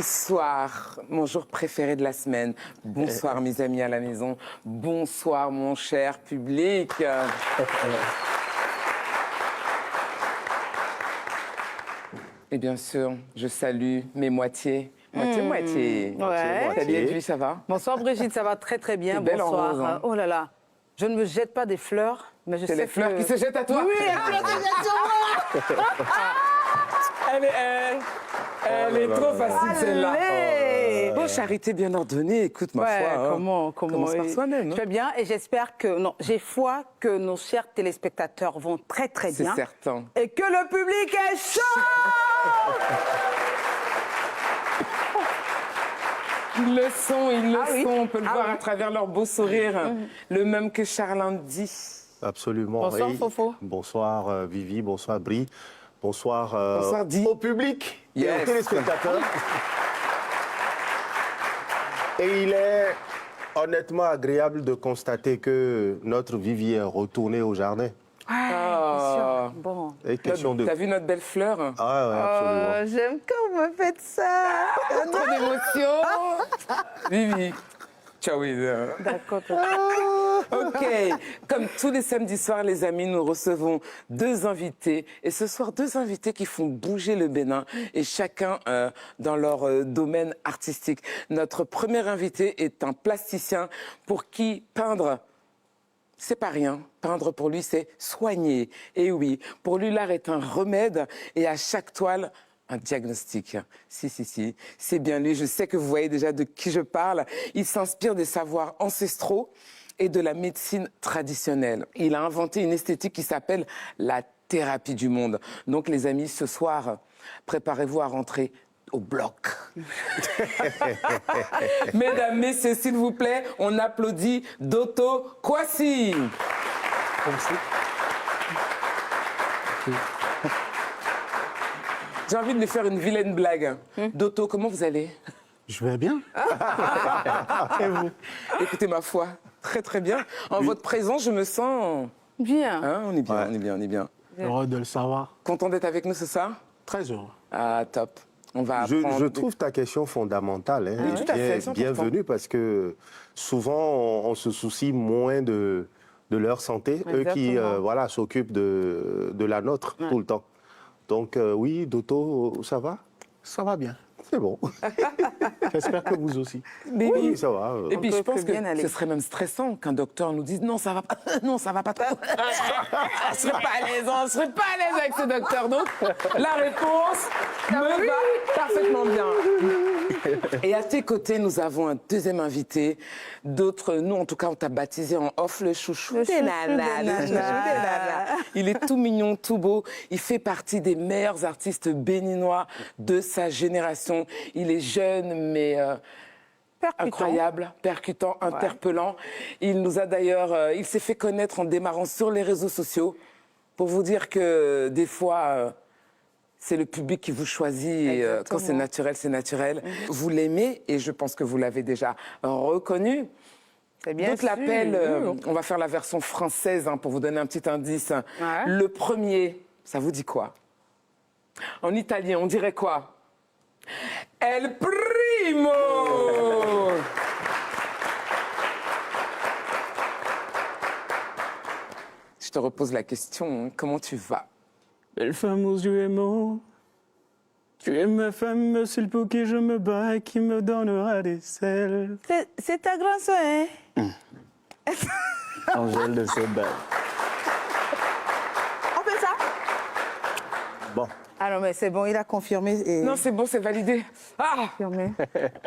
Bonsoir, mon jour préféré de la semaine. Bonsoir mes amis à la maison. Bonsoir mon cher public. Et bien sûr, je salue mes moitiés. Moitié. Ouais. Salut Edwige, ça va? Bonsoir Brigitte, ça va très très bien. T'es belle en Bonsoir. rose, hein. Oh là là, je ne me jette pas des fleurs, mais je sais C'est les fleurs qui se jettent à toi? Oui, les fleurs se jettent sur moi. Elle est trop facile celle-là. Allez. Bon, charité bien ordonnée, écoute ma Ouais, foi. hein. comment Commence par soi-même. Je fais bien et j'espère que, non, j'ai foi que nos chers téléspectateurs vont très très C'est bien. certain. Et que le public est chaud. Ils le sont, oui. On peut le Ah voir oui. à travers leur beau sourire. Le même que Charline dit. Absolument. Bonsoir, Et Fofo. Bonsoir Vivi, bonsoir Brie, bonsoir, Bonsoir, Di. au public et Yes. aux téléspectateurs. Et il est honnêtement agréable de constater que notre Vivi est retournée au jardin. Ah. Bon. Et question de... T'as vu notre belle fleur? Ah ouais, absolument. J'aime quand vous me faites ça. Trop d'émotion. Vivi. Ciao, D'accord. Ok, comme tous les samedis soirs, les amis, nous recevons deux invités. Et ce soir, deux invités qui font bouger le Bénin, et chacun dans leur domaine artistique. Notre premier invité est un plasticien pour qui peindre, c'est pas rien. Peindre pour lui, c'est soigner. Et oui, pour lui, l'art est un remède, et à chaque toile, un diagnostic. Si. C'est bien lui. Je sais que vous voyez déjà de qui je parle. Il s'inspire des savoirs ancestraux et de la médecine traditionnelle. Il a inventé une esthétique qui s'appelle la thérapie du monde. Donc, les amis, ce soir, préparez-vous à rentrer au bloc. Mesdames, messieurs, s'il vous plaît, on applaudit Doto Kwasi. J'ai envie de lui faire une vilaine blague. Doto, comment vous allez? Je vais bien. Et vous? Écoutez, ma foi, très très bien. En votre présence, je me sens... Bien. Hein, on est bien, Ouais. on est bien. Heureux de le savoir. Content d'être avec nous, c'est ça? Très heureux. Ah, top. On va apprendre... Je trouve ta question fondamentale. Hein, Oui, tout à fait, c'est important. bienvenue parce que souvent, on se soucie moins de leur santé. Eux qui Exactement. s'occupent de la nôtre tout le temps. Donc oui, Doto, ça va? Ça va bien. C'est bon. J'espère que vous aussi. Mais Oui, ça va. Et puis peut je pense que bien que aller. ce serait même stressant qu'un docteur nous dise non, ça va pas, non, ça va pas trop. On serait pas à l'aise, on serait pas à l'aise avec ce docteur. Donc la réponse me va parfaitement bien. Et à tes côtés, nous avons un deuxième invité. D'autres, nous en tout cas, on t'a baptisé en off le chouchou Le des chouchou nanas, des le chouchou des nanas. nanas. Il est tout mignon, tout beau. Il fait partie des meilleurs artistes béninois de sa génération. Il est jeune, mais Percutant. incroyable, percutant, interpellant. Il nous a d'ailleurs, il s'est fait connaître en démarrant sur les réseaux sociaux pour vous dire que des fois, c'est le public qui vous choisit et quand c'est naturel, c'est naturel. Vous l'aimez et je pense que vous l'avez déjà reconnu. C'est bien Donc sûr. l'appel, on va faire la version française hein, pour vous donner un petit indice. Ouais. Le premier, ça vous dit quoi? En italien, on dirait quoi? El primo! Je te repose la question, hein. Comment tu vas? Belle femme aux yeux aimants, tu es ma femme, celle pour qui je me bats et qui me donnera des selles. C'est ta grande soeur, hein? Angèle de Sebel. On fait ça? Bon. Ah non, mais c'est bon, il a confirmé. Et... Non, c'est bon, c'est validé. Ah! confirmé.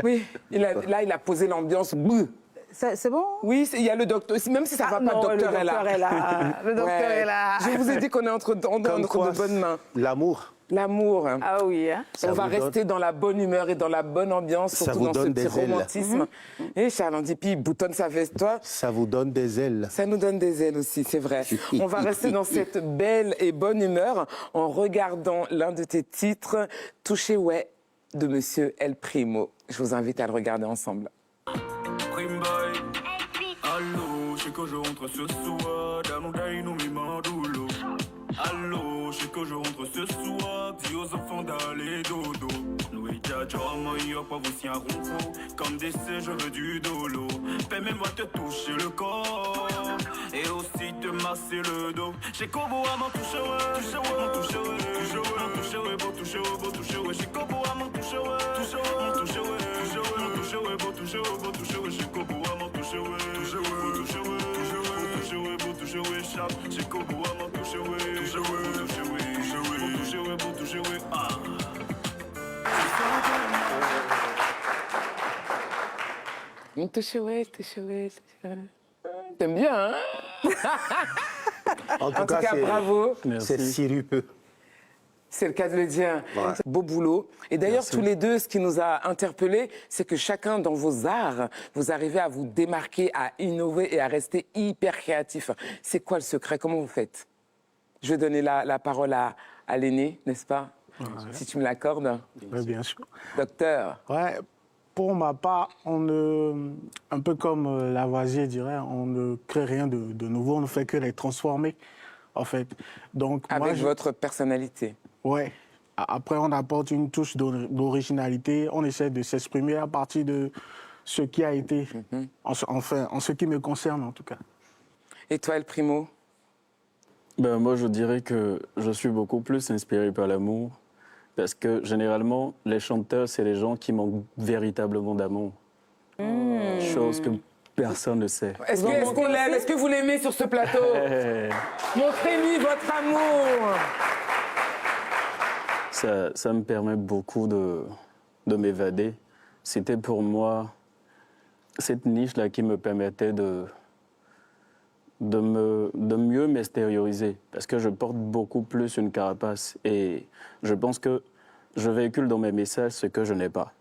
Oui, là, il a posé l'ambiance. Bouh. C'est bon? Oui, il y a le docteur. Même si ça va pas, non, le docteur est là. est là. Le docteur Ouais. est là. Je vous ai dit qu'on est entre quoi, de bonnes mains. L'amour, L'amour. Hein. Ah oui, hein? ça On va vous donne- rester dans la bonne humeur et dans la bonne ambiance, Ça surtout vous dans ce donne petit des ailes. romantisme. Et Charles Andy, puis il boutonne sa veste, toi. ça vous donne des ailes. Ça nous donne des ailes aussi, c'est vrai. On va rester dans cette belle et bonne humeur en regardant l'un de tes titres, Touché ouais, de Monsieur El Primo. Je vous invite à le regarder ensemble. Prime boy, allô, je sais que je rentre ce soir, dans nos dailles, nous m'imandoulo. Allô, je sais que je rentre ce soir, dis aux enfants d'aller dodo. Nous et Djadja, moi, pas vous si un ronfo. Comme décès, je veux du dolo. Permets-moi de te toucher le corps et aussi te masser le dos. J'ai Kobo à m'en toucher, ouais. Toucher, ouais. M'en toucher, ouais. Toucher, ouais. M'en toucher, ouais. Beau toucher, ouais. Beau toucher, ouais. J'ai Kobo à m'en toucher, ouais. Toucher, ouais. M'en toucher, ouais. Toucher, ouais. M'en toucher, ouais. Beau toucher, ouais. Beau toucher, ouais. J'ai Kobo à m'en toucher, ouais. Toucher, ouais. Beau toucher, ouais. Toucher, ouais. Beau toucher, ouais. Beau toucher, ouais. Chape. J'ai Kobo à m'en toucher, ouais. Toucher, ouais. Beau toucher, ouais. Toucher, ouais. Beau toucher, ouais. Beau toucher, ouais. Ah. T'es chouette. T'aimes bien, hein? En En tout cas, bravo. c'est sirupeux. C'est le cas de le dire. Ouais. Beau boulot. Et d'ailleurs, Merci. tous les deux, ce qui nous a interpellés, c'est que chacun dans vos arts, vous arrivez à vous démarquer, à innover et à rester hyper créatif. C'est quoi le secret? Comment vous faites? Je vais donner la parole à l'aîné, n'est-ce pas? Si tu me l'accordes. Oui, bien sûr. Docteur. Ouais, pour ma part, un peu comme Lavoisier dirait, on ne crée rien de nouveau, on ne fait que les transformer, en fait. Donc, Avec votre personnalité. Ouais. Après, on apporte une touche d'originalité, on essaie de s'exprimer à partir de ce qui a été, enfin, en ce qui me concerne en tout cas. Et toi, El Primo? Ben, moi, je dirais que je suis beaucoup plus inspiré par l'amour, parce que généralement, les chanteurs, c'est les gens qui manquent véritablement d'amour. Chose que personne ne sait. Est-ce qu'on l'aime? Est-ce que vous l'aimez sur ce plateau? Montrez-lui votre amour. Ça me permet beaucoup de m'évader. C'était pour moi cette niche-là qui me permettait de mieux m'extérioriser. Parce que je porte beaucoup plus une carapace. Et je pense que je véhicule dans mes messages ce que je n'ai pas.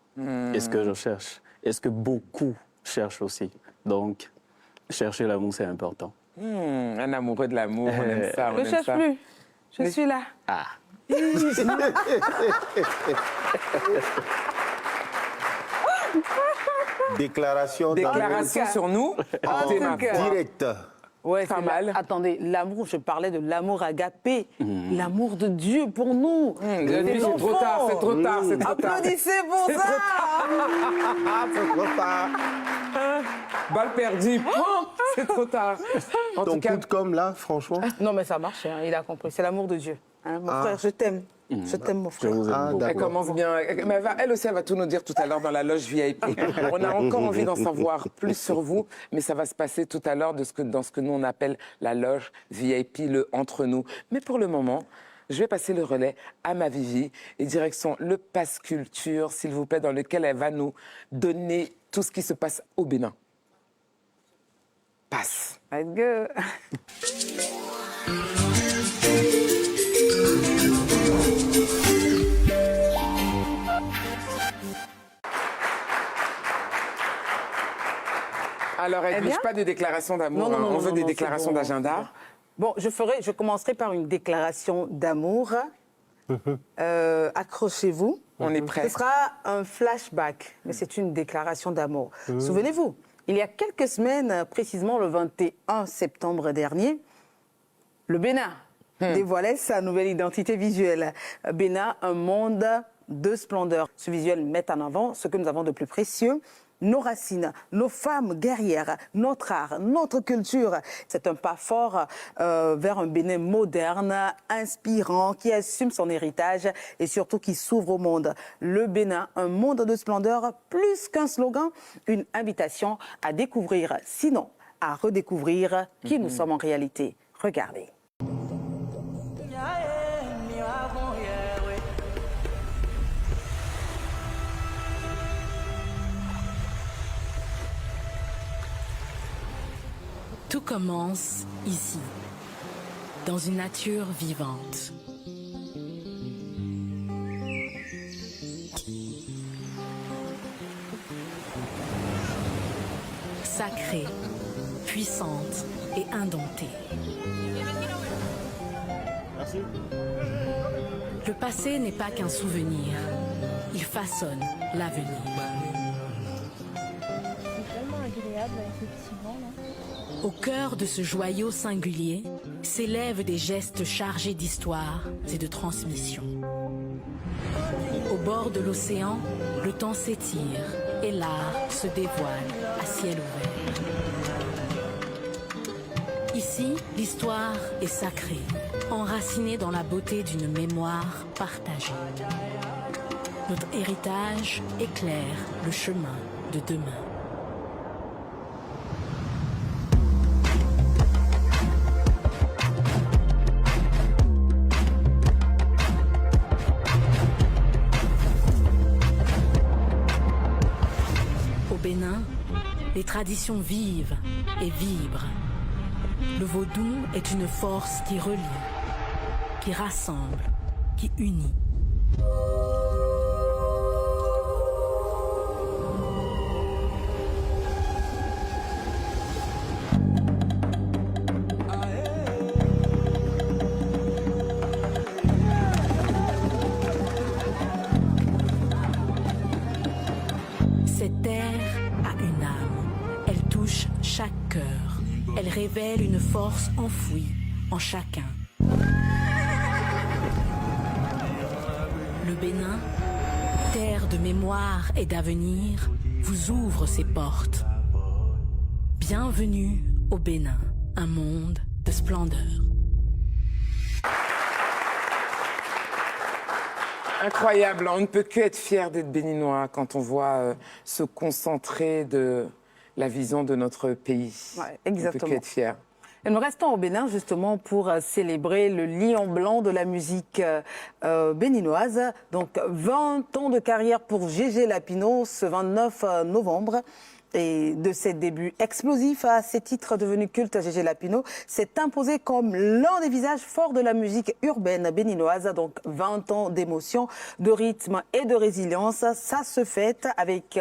Et ce que je cherche. Et ce que beaucoup cherchent aussi. Donc, chercher l'amour, c'est important. Un amoureux de l'amour, on aime ça. Je ne cherche plus. Je suis là. Ah. Déclaration Déclaration sur nous. En tout cas. direct. Ouais, Pas c'est mal. Attendez, l'amour, je parlais de l'amour agapé, l'amour de Dieu pour nous. C'est trop tard, c'est trop tard, c'est trop tard. Applaudissez pour ça. C'est trop tard. Balle perdue. Oh, c'est trop tard. En Ton tout cas, coup de com' là, franchement. Non, mais ça marche, hein, il a compris. C'est l'amour de Dieu. Hein, mon frère, je t'aime. Je t'aime, mon Je frère. vous aime beaucoup. elle commence bien. Mais elle aussi, elle va tout nous dire tout à l'heure dans la loge VIP. On a encore envie d'en savoir plus sur vous, mais ça va se passer tout à l'heure dans ce que nous on appelle la loge VIP, le entre nous. Mais pour le moment, je vais passer le relais à ma Vivi et direction le Pass Culture, s'il vous plaît, dans lequel elle va nous donner tout ce qui se passe au Bénin. Passe. Let's go. Alors, elle Eh ne bien pas de déclaration d'amour, hein. On veut des déclarations c'est bon. d'agenda. Bon, je commencerai par une déclaration d'amour. Accrochez-vous. On est prêt. Ce sera un flashback, mais c'est une déclaration d'amour. Souvenez-vous, il y a quelques semaines, précisément le 21 septembre dernier, le Bénin dévoilait sa nouvelle identité visuelle. Bénin, un monde de splendeur. Ce visuel met en avant ce que nous avons de plus précieux, nos racines, nos femmes guerrières, notre art, notre culture. C'est un pas fort vers un Bénin moderne, inspirant, qui assume son héritage et surtout qui s'ouvre au monde. Le Bénin, un monde de splendeur, plus qu'un slogan, une invitation à découvrir, sinon à redécouvrir qui nous sommes en réalité. Regardez. Tout commence ici, dans une nature vivante. Sacrée, puissante et indomptée. Le passé n'est pas qu'un souvenir, il façonne l'avenir. C'est tellement agréable avec le petit vent là. Au cœur de ce joyau singulier s'élèvent des gestes chargés d'histoire et de transmission. Au bord de l'océan, le temps s'étire et l'art se dévoile à ciel ouvert. Ici, l'histoire est sacrée, enracinée dans la beauté d'une mémoire partagée. Notre héritage éclaire le chemin de demain. Au Bénin, les traditions vivent et vibrent. Le vaudou est une force qui relie, qui rassemble, qui unit. Cette terre a une âme. Elle touche chaque cœur. Elle révèle une force enfouie en chacun. Le Bénin, terre de mémoire et d'avenir, vous ouvre ses portes. Bienvenue au Bénin, un monde de splendeur. Incroyable, on ne peut que être fier d'être béninois quand on voit se concentrer de la vision de notre pays. Ouais, On ne peut exactement. que être fier. Et nous restons au Bénin justement pour célébrer le lion blanc de la musique béninoise. Donc 20 ans de carrière pour Gégé Lapino ce 29 novembre. Et de ses débuts explosifs à ses titres devenus cultes, Gégé Lapino s'est imposé comme l'un des visages forts de la musique urbaine béninoise. Donc 20 ans d'émotion, de rythme et de résilience. Ça se fête avec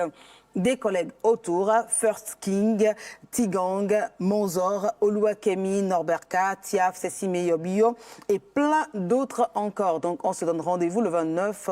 des collègues autour, First King, Tigang, Monzor, Oluwakemi, Norberka, Tiaf, Sessime Yobio et plein d'autres encore. Donc on se donne rendez-vous le 29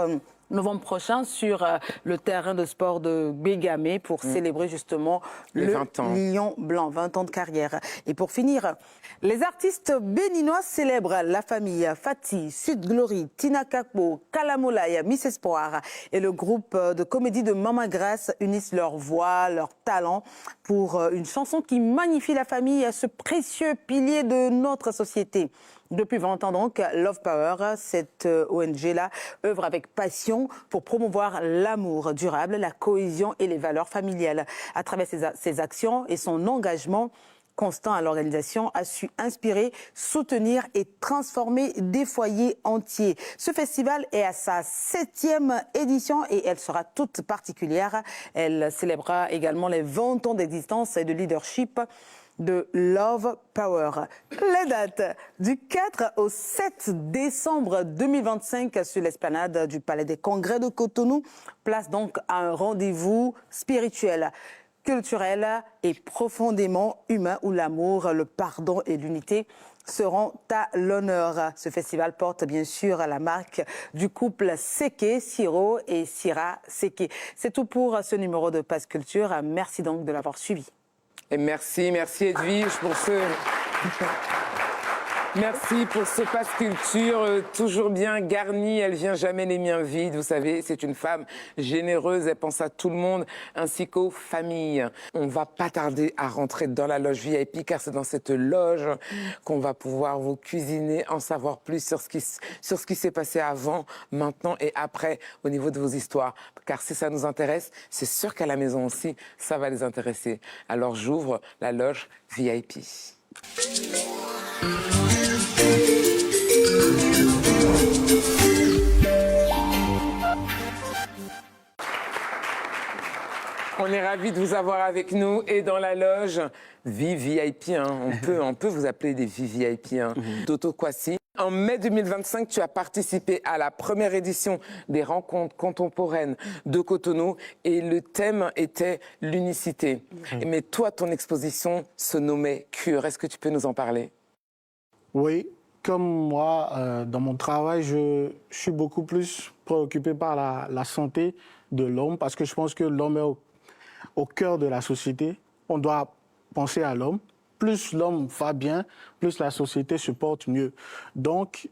novembre prochain sur le terrain de sport de Bégamé pour célébrer justement Les le 20 ans. Lion blanc, 20 ans de carrière. Et pour finir, les artistes béninois célèbrent la famille Fati, Sud Glory, Tina Kakbo, Kalamolaya, Miss Espoir et le groupe de comédie de Mama Grace unissent leur voix, leur talent pour une chanson qui magnifie la famille, ce précieux pilier de notre société. Depuis 20 ans donc, Love Power, cette ONG-là, œuvre avec passion pour promouvoir l'amour durable, la cohésion et les valeurs familiales. À travers ses actions et son engagement constant à l'organisation, a su inspirer, soutenir et transformer des foyers entiers. Ce festival est à sa 7e édition et elle sera toute particulière. Elle célébrera également les 20 ans d'existence et de leadership de Love Power. Les dates du 4 au 7 décembre 2025 sur l'esplanade du Palais des Congrès de Cotonou, place donc à un rendez-vous spirituel, culturel et profondément humain où l'amour, le pardon et l'unité seront à l'honneur. Ce festival porte bien sûr la marque du couple Seke, Siro et Sira Seke. C'est tout pour ce numéro de Pass Culture. Merci donc de l'avoir suivi. Et merci Edwige pour ce... Merci pour ce Pass Culture, toujours bien garni, elle vient jamais les mains vides, vous savez, c'est une femme généreuse, elle pense à tout le monde, ainsi qu'aux familles. On va pas tarder à rentrer dans la loge VIP, car c'est dans cette loge qu'on va pouvoir vous cuisiner, en savoir plus sur ce qui s'est passé avant, maintenant et après, au niveau de vos histoires. Car si ça nous intéresse, c'est sûr qu'à la maison aussi, ça va les intéresser. Alors j'ouvre la loge VIP. On est ravis de vous avoir avec nous et dans la loge VVIP. On peut vous appeler des VVIP. Toto Kwasi. En mai 2025, tu as participé à la première édition des rencontres contemporaines de Cotonou et le thème était l'unicité. Mais toi, ton exposition se nommait Cure. Est-ce que tu peux nous en parler? Oui, comme moi, dans mon travail, je suis beaucoup plus préoccupé par la santé de l'homme parce que je pense que l'homme est au cœur de la société. On doit penser à l'homme plus l'homme va bien, plus la société se porte mieux. Donc,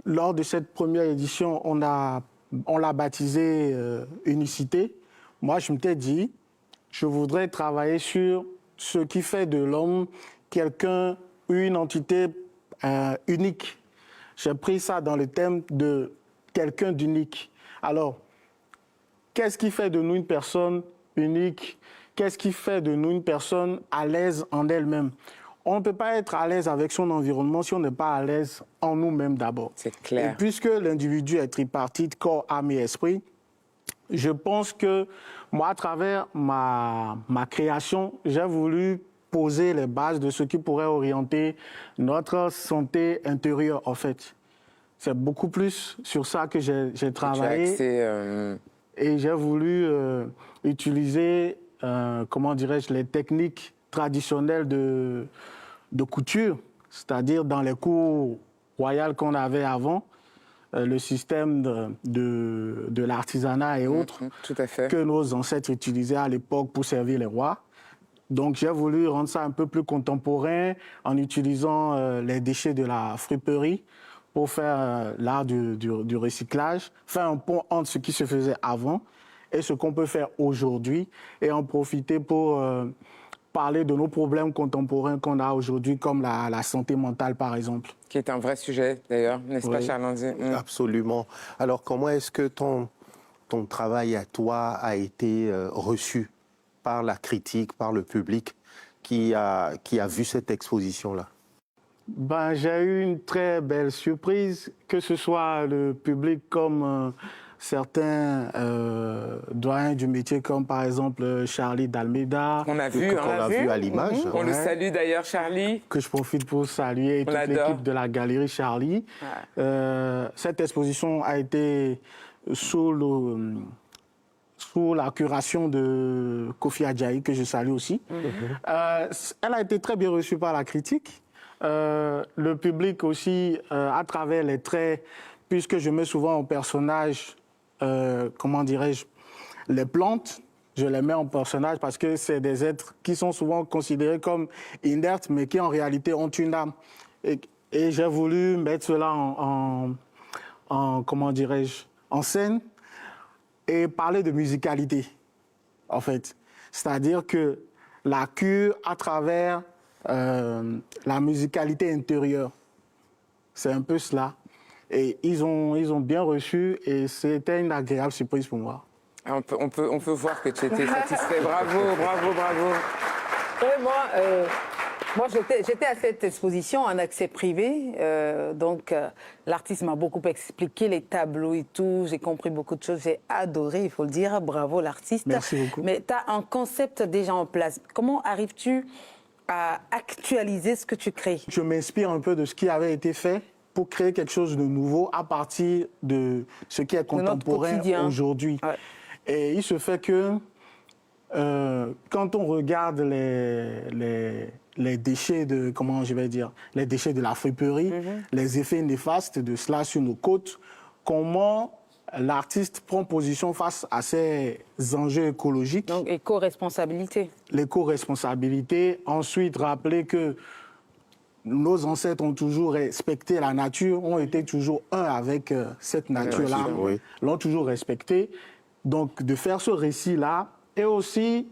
lors de cette première édition, on l'a baptisé Unicité, moi, je m'étais dit, je voudrais travailler sur ce qui fait de l'homme quelqu'un, une entité unique. J'ai pris ça dans le thème de quelqu'un d'unique. Alors, qu'est-ce qui fait de nous une personne unique? Qu'est-ce qui fait de nous une personne à l'aise en elle-même? On ne peut pas être à l'aise avec son environnement si on n'est pas à l'aise en nous-mêmes d'abord. C'est clair. Et puisque l'individu est tripartite, corps, âme et esprit, je pense que moi, à travers ma création, j'ai voulu poser les bases de ce qui pourrait orienter notre santé intérieure, en fait. C'est beaucoup plus sur ça que j'ai travaillé. Et j'ai voulu utiliser, comment dirais-je, les techniques traditionnelles de couture, c'est-à-dire dans les cours royales qu'on avait avant, le système de l'artisanat et autres, tout à fait, que nos ancêtres utilisaient à l'époque pour servir les rois. Donc j'ai voulu rendre ça un peu plus contemporain en utilisant les déchets de la friperie pour faire l'art du recyclage, faire un pont entre ce qui se faisait avant et ce qu'on peut faire aujourd'hui et en profiter pour parler de nos problèmes contemporains qu'on a aujourd'hui, comme la santé mentale, par exemple. Qui est un vrai sujet, d'ailleurs, n'est-ce pas, Charles-Andy? Absolument. Alors, comment est-ce que ton travail à toi a été reçu par la critique, par le public qui a vu cette exposition-là? Ben, j'ai eu une très belle surprise, que ce soit le public comme certains doyens du métier, comme par exemple Charlie d'Almeida. On a vu, à l'image. On le salue d'ailleurs, Charlie. Que je profite pour saluer toute l'équipe de la Galerie Charlie. Cette exposition a été sous la curation de Kofi Adjaï, que je salue aussi. Elle a été très bien reçue par la critique. Le public aussi, à travers les traits, puisque je mets souvent en personnage, comment dirais-je, les plantes, je les mets en personnage parce que c'est des êtres qui sont souvent considérés comme inertes, mais qui en réalité ont une âme. Et j'ai voulu mettre cela comment dirais-je, en scène et parler de musicalité, en fait. C'est-à-dire que la cure à travers la musicalité intérieure, c'est un peu cela. Et ils ont bien reçu et c'était une agréable surprise pour moi. On peut voir que tu étais satisfait. Bravo. Et moi j'étais à cette exposition en accès privé. Donc, l'artiste m'a beaucoup expliqué les tableaux et tout. J'ai compris beaucoup de choses. J'ai adoré, il faut le dire. Bravo, l'artiste. Merci beaucoup. Mais tu as un concept déjà en place. Comment arrives-tu à actualiser ce que tu crées? Je m'inspire un peu de ce qui avait été fait pour créer quelque chose de nouveau à partir de ce qui est contemporain aujourd'hui. Ouais. Et il se fait que quand on regarde les déchets de, comment je vais dire, les déchets de la friperie, les effets néfastes de cela sur nos côtes, comment l'artiste prend position face à ces enjeux écologiques. Donc, éco-responsabilité. L'éco-responsabilité. Ensuite, rappeler que nos ancêtres ont toujours respecté la nature, ont été toujours un avec cette nature-là, l'ont toujours respecté. Donc, de faire ce récit-là, et aussi,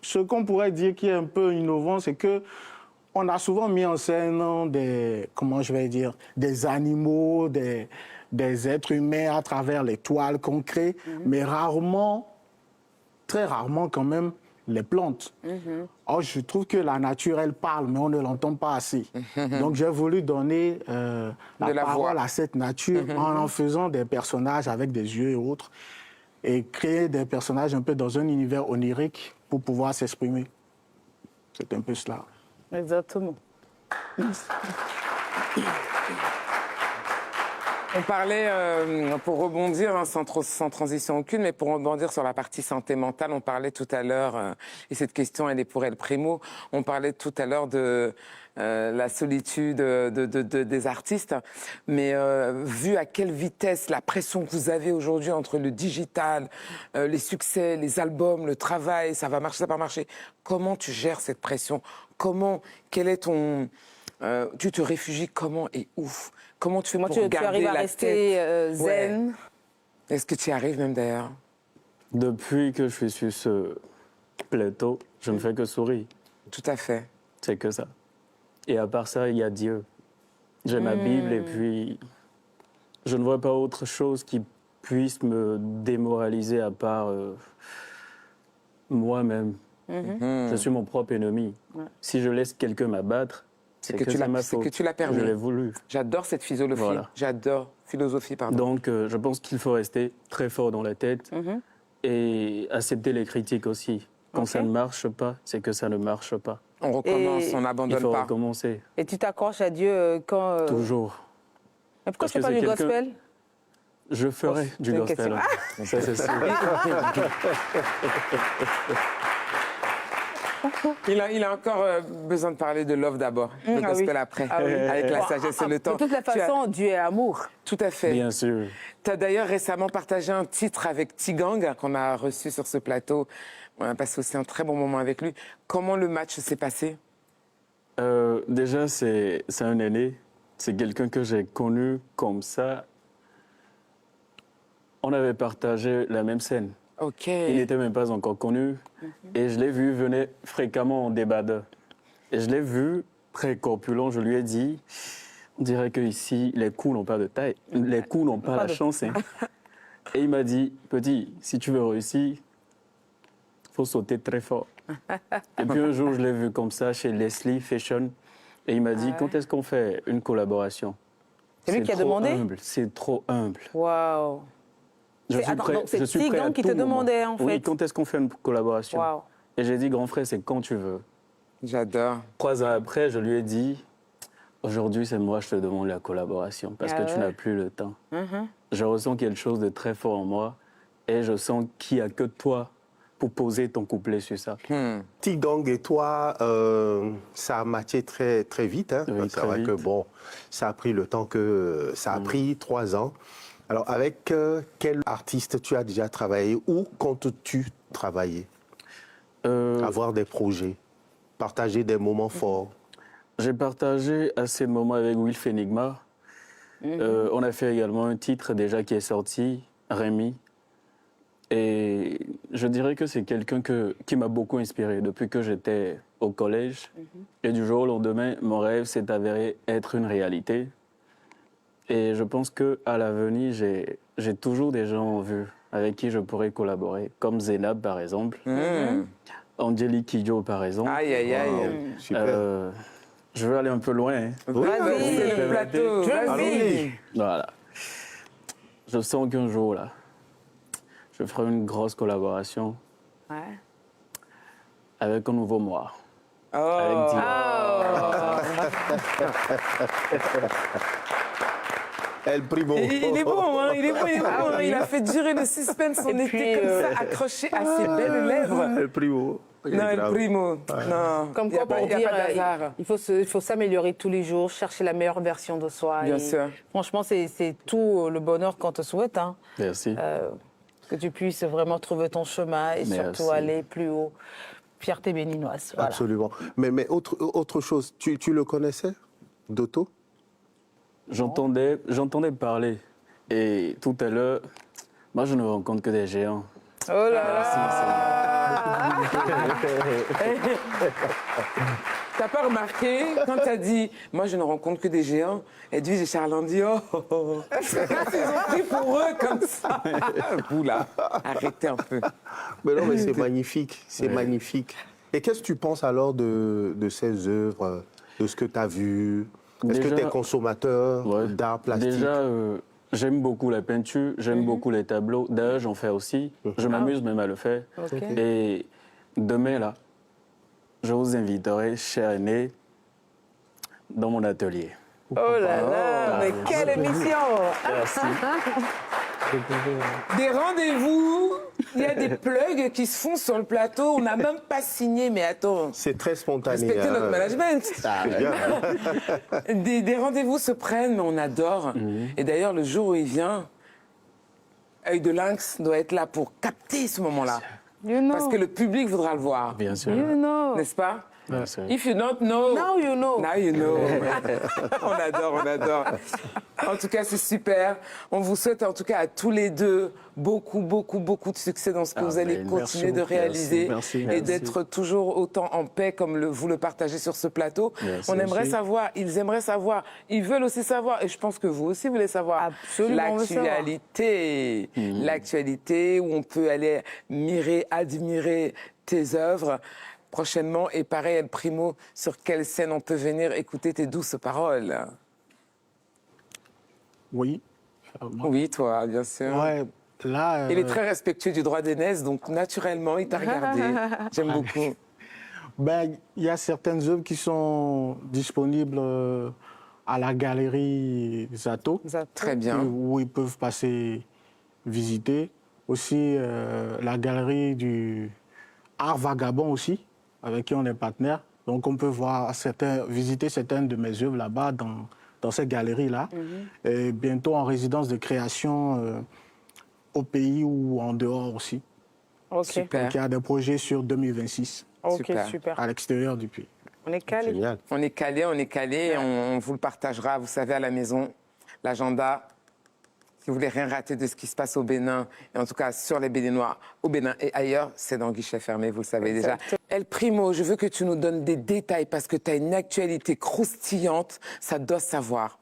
ce qu'on pourrait dire qui est un peu innovant, c'est que on a souvent mis en scène des, comment je vais dire, des animaux, des êtres humains à travers les toiles qu'on crée, mais rarement, très rarement quand même, les plantes. Or, je trouve que la nature, elle parle, mais on ne l'entend pas assez. Donc, j'ai voulu donner la parole à cette nature en faisant des personnages avec des yeux et autres, et créer des personnages un peu dans un univers onirique pour pouvoir s'exprimer. C'est un peu cela. Exactement. On parlait, pour rebondir, hein, sans transition aucune, mais pour rebondir sur la partie santé mentale, on parlait tout à l'heure, et cette question, elle est pour El Primo, on parlait tout à l'heure de la solitude des artistes, mais vu à quelle vitesse la pression que vous avez aujourd'hui entre le digital, les succès, les albums, le travail, ça va marcher, ça va pas marcher, comment tu gères cette pression? Quel est ton... tu te réfugies comment et où? Comment tu fais pour tu garder arrives à la rester tête zen? Ouais. Est-ce que tu y arrives même d'ailleurs? Depuis que je suis sur ce plateau, je ne fais que sourire. Tout à fait. C'est que ça. Et à part ça, il y a Dieu. J'ai ma Bible et puis je ne vois pas autre chose qui puisse me démoraliser à part moi-même. Je suis mon propre ennemi. Si je laisse quelqu'un m'abattre, c'est que tu l'as permis. Je l'ai voulu. J'adore cette philosophie. Voilà. J'adore philosophie, pardon. Donc, je pense qu'il faut rester très fort dans la tête et accepter les critiques aussi. Quand ça ne marche pas, c'est que ça ne marche pas. On recommence, on n'abandonne Il faut pas. recommencer. Et tu t'accroches à Dieu quand... Toujours. Mais pourquoi Parce tu fais que pas c'est du quelqu'un- gospel? Je ferai du c'est une gospel. question. Ça, c'est sûr. Il a encore besoin de parler de love d'abord, le gospel après, avec la sagesse et le temps. De toute la façon, Dieu est amour. Tout à fait. Bien sûr. Tu as d'ailleurs récemment partagé un titre avec Tigang qu'on a reçu sur ce plateau. On a passé aussi un très bon moment avec lui. Comment le match s'est passé? Déjà, c'est un aîné. C'est quelqu'un que j'ai connu comme ça. On avait partagé la même scène. Ok. Il n'était même pas encore connu. Et je l'ai vu venir fréquemment en débardeur. Et je l'ai vu très corpulent. Je lui ai dit, on dirait qu'ici, les coups n'ont pas de taille. Les coups n'ont pas la chance. Hein. Et il m'a dit, petit, si tu veux réussir, il faut sauter très fort. Et puis un jour, je l'ai vu comme ça chez Leslie Fashion. Et il m'a dit, quand est-ce qu'on fait une collaboration? C'est lui qui a demandé? C'est trop humble. Waouh. Je suis prêt, c'est je suis prêt à Tigang qui tout te moment. demandait, en fait. Oui, quand est-ce qu'on fait une collaboration? Waouh. Et j'ai dit, grand frère, c'est quand tu veux. J'adore. 3 ans après, je lui ai dit, aujourd'hui, c'est moi, je te demande la collaboration parce que tu n'as plus le temps. Je ressens quelque chose de très fort en moi et je sens qu'il n'y a que toi pour poser ton couplet sur ça. Tigang et toi, ça a matché très, très vite. Hein. Oui, C'est très vrai vite. que bon, ça a pris le temps que ça a pris, 3 ans. Alors, avec quel artiste tu as déjà travaillé? Où comptes-tu travailler? Avoir des projets, partager des moments forts. J'ai partagé assez de moments avec Will Fenigma. On a fait également un titre déjà qui est sorti, Rémi. Et je dirais que c'est quelqu'un qui m'a beaucoup inspiré depuis que j'étais au collège. Et du jour au lendemain, mon rêve s'est avéré être une réalité. Et je pense qu'à l'avenir, j'ai toujours des gens en vue avec qui je pourrais collaborer, comme Zénab par exemple, Angélique Kidjo par exemple. Aïe, aïe, aïe. Super. Je veux aller un peu loin. Hein. Vas-y, c'est le plateau. Vas-y. Allons-y. Voilà. Je sens qu'un jour, là, je ferai une grosse collaboration avec un nouveau moi. Avec Dior. El Primo. Il est bon, hein, il est bon, il est bon. Hein. Il a fait durer le suspense. On Et était puis, comme ça, accrochés à ses belles lèvres. El Primo. Non, El Primo. Non. Comme Il y a quoi, pas- pour il y a dire, pas d'hasard. il faut s'améliorer tous les jours, chercher la meilleure version de soi. Bien Et sûr. Franchement, c'est tout le bonheur qu'on te souhaite. Hein. Merci. Que tu puisses vraiment trouver ton chemin et Merci. surtout aller plus haut. Fierté béninoise. Voilà. Absolument. Mais autre chose, tu le connaissais, Doto? J'entendais parler. Et tout à l'heure, moi, je ne rencontre que des géants. Oh là là. T'as pas remarqué, quand t'as dit « Moi, je ne rencontre que des géants », Edwige et Charles dit « Oh, oh, oh. » Ils ont pris pour eux comme ça. Vous, là, arrêtez un peu. Mais non, mais c'est magnifique, c'est magnifique. Et qu'est-ce que tu penses alors de ces œuvres, de ce que tu as vu? Est-ce que Déjà- tu es consommateur Ouais. d'art plastique? Déjà, j'aime beaucoup la peinture, j'aime beaucoup les tableaux. D'ailleurs, j'en fais aussi. Je m'amuse même à le faire. Ok. Et demain, là, je vous inviterai, cher aîné, dans mon atelier. Oh là là, mais quelle émission! Merci. Des rendez-vous, il y a des plugs qui se font sur le plateau, on n'a même pas signé, mais attends, C'est très spontané. respectez hein. notre management. Ah, bien. Des rendez-vous se prennent, mais on adore. Et d'ailleurs, le jour où il vient, Œil de Lynx doit être là pour capter ce moment-là. You know. Parce que le public voudra le voir, Bien sûr. You know. n'est-ce pas? Bien sûr. If you don't know, Now you know. now you know. On adore, on adore. En tout cas, c'est super. On vous souhaite en tout cas à tous les deux beaucoup, beaucoup, beaucoup de succès dans ce que Ah, vous allez ben, continuer merci de beaucoup. réaliser Merci, et merci. d'être toujours autant en paix comme vous le partagez sur ce plateau. Merci On aimerait aussi. savoir, ils aimeraient savoir, ils veulent aussi savoir, et je pense que vous aussi voulez savoir, Absolument, on veut savoir. l'actualité. L'actualité où on peut aller admirer tes œuvres. Prochainement, et pareil, El Primo, sur quelle scène on peut venir écouter tes douces paroles? Oui. Oui, toi, bien sûr. Ouais, là. Il est très respectueux du droit d'aînesse, donc naturellement, il t'a regardé. J'aime beaucoup. Ben, il y a certaines œuvres qui sont disponibles à la galerie Zato, Très bien. où ils peuvent passer visiter. Aussi, la galerie du Art Vagabond aussi, avec qui on est partenaire. Donc, on peut visiter certaines de mes œuvres là-bas, dans cette galerie-là. Et bientôt en résidence de création au pays ou en dehors aussi. Ok, Super. Donc, il y a des projets sur 2026, ok, Super. super. à l'extérieur du pays. On est calé. Génial. On est calé, on vous le partagera, vous savez, à la maison. L'agenda, si vous voulez rien rater de ce qui se passe au Bénin, et en tout cas sur les Béninois, au Bénin et ailleurs, c'est dans guichet fermé, vous le savez déjà. El Primo, je veux que tu nous donnes des détails parce que tu as une actualité croustillante, ça doit se savoir.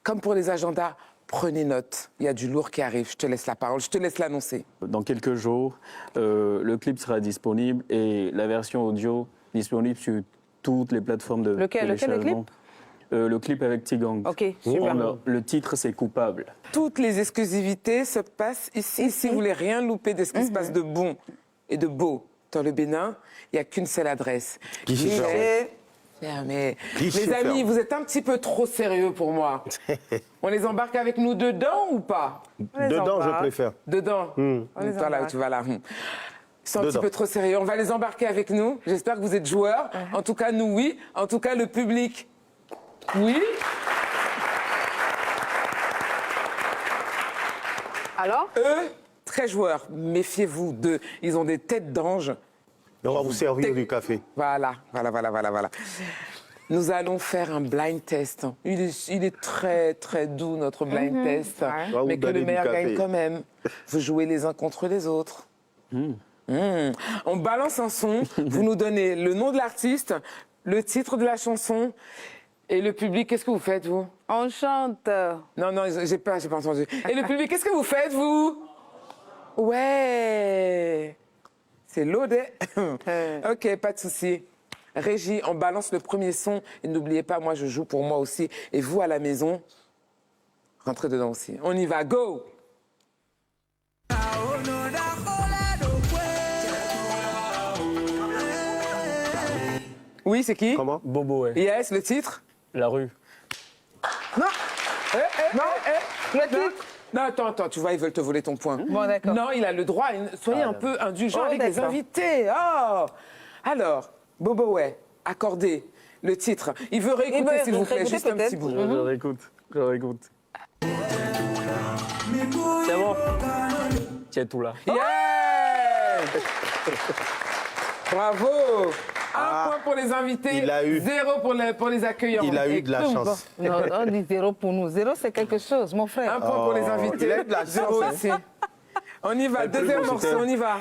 Comme pour les agendas, prenez note, il y a du lourd qui arrive, je te laisse la parole, je te laisse l'annoncer. Dans quelques jours, le clip sera disponible et la version audio disponible sur toutes les plateformes de Lequel le téléchargement. Le clip avec Tigang. Ok, super. Le titre, c'est Coupable. Toutes les exclusivités se passent ici. Si vous voulez rien louper de ce qui se passe de bon et de beau dans le Bénin, il n'y a qu'une seule adresse. Guichet Guichet fermé. Guichet Les amis, fermé. vous êtes un petit peu trop sérieux pour moi. On les embarque avec nous dedans ou pas? Dedans, je préfère. Dedans. les Toi, là où embarque. tu vas là. Ils sont un petit Dedans. peu trop sérieux. On va les embarquer avec nous. J'espère que vous êtes joueurs. En tout cas, nous, oui. En tout cas, le public, oui. Alors? Eux, très joueurs. Méfiez-vous d'eux. Ils ont des têtes d'ange. Et on va vous servir du café. Voilà. Nous allons faire un blind test. Il est très, très doux, notre blind test. Ouais. On va vous Mais que donner le du meilleur café. gagne quand même. Vous jouez les uns contre les autres. On balance un son. Vous nous donnez le nom de l'artiste, le titre de la chanson. Et le public, qu'est-ce que vous faites, vous? On chante. Non, j'ai pas entendu. Et le public, qu'est-ce que vous faites, vous? Ouais. C'est loadé. Ok, pas de souci. Régie, on balance le premier son. Et n'oubliez pas, moi, je joue pour moi aussi. Et vous, à la maison, rentrez dedans aussi. On y va, go! Oui, c'est qui? Comment? Bobo, ouais. Yes, le titre? La rue. Non. Non, Le non. titre. Non, attends, tu vois, ils veulent te voler ton point. Bon, d'accord. Non, il a le droit. Soyez un peu indulgent Oh, avec les d'accord. invités. Oh. Alors, Bobo, ouais, accordé. Le titre. Il veut réécouter, veut s'il vous plaît, réécouter, juste un petit peut-être. bout. Je réécoute. C'est bon. Tiens tout là. Yeah! Bravo! Un point pour les invités, il a eu. 0 pour les accueillants. Il a eu Et de la boum, chance. Non, on dit 0 pour nous. 0, c'est quelque chose, mon frère. Un point pour les invités. il a eu de la chance, 0 hein. aussi. On y va, Le plus deuxième beau, morceau, c'était- on y va.